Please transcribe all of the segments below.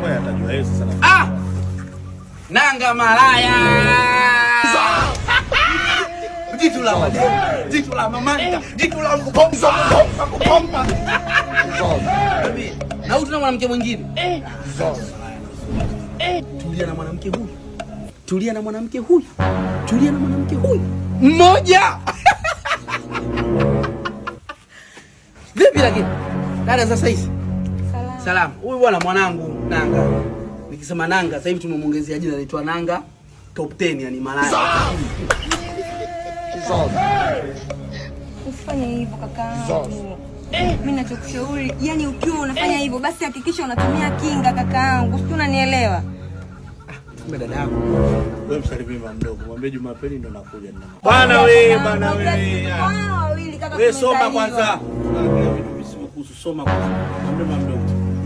yako yatajua yeye sasa. Nanga malaya. Jitu la mamanga, jitu la kupompa. Na huyu tuna mwanamke mwingine. Tulia na mwanamke huyu. Tulia na mwanamke huyu. Tulia na mwanamke huyu. Mmoja. Vipi lakini? Dada sasa hizi. Salamu. Huyu bwana mwanangu Nanga. Nikisema Nanga sasa hivi tumemuongezea jina anaitwa Nanga Top 10 yani malaya. Usifanye hivyo kakaangu. Mimi ninachokushauri, yani ukiwa unafanya hivyo basi hakikisha unatumia kinga kakaangu. Sio unanielewa? Kumbe dada yako. Wewe msalimie mama mdogo. Mwambie Jumapili ndo nakuja nina. Bwana wewe, bwana wewe. Wewe soma kwanza. Kuna vitu visivyokuhusu soma kwanza. Mwambie mama mdogo.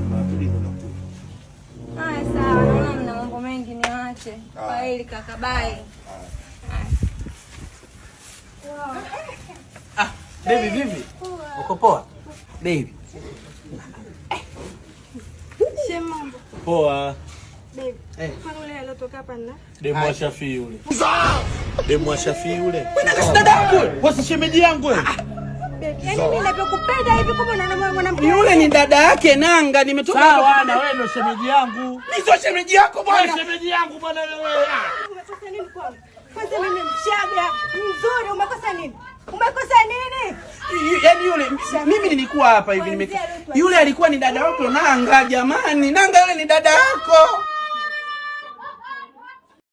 Jumapili ndo nakuja. Haya sawa, naona mna mambo mengi niache. Kwa hili kaka bye. Baby vipi? Uko poa? Baby. Shema. Poa. Baby. Kwani ule aliyotoka hapa na? Demu wa Shafi yule. Demu wa Shafi yule. Dada yako. Wewe shemeji yangu wewe. Yaani mimi ninapokupenda hivi kumbe unaona mwanamke. Yule ni dada yake Nanga, nimetoka sawa na wewe ndo shemeji yangu. Ni sio shemeji yako bwana. Wewe shemeji yangu bwana wewe. Umekosa nini kwangu? Kwanza mimi mshaga mzuri, umekosa nini? Umekosa nini? Yaani yule mimi nilikuwa hapa hivi yule alikuwa ni dada yako Nanga jamani. Nanga yule ni dada yako.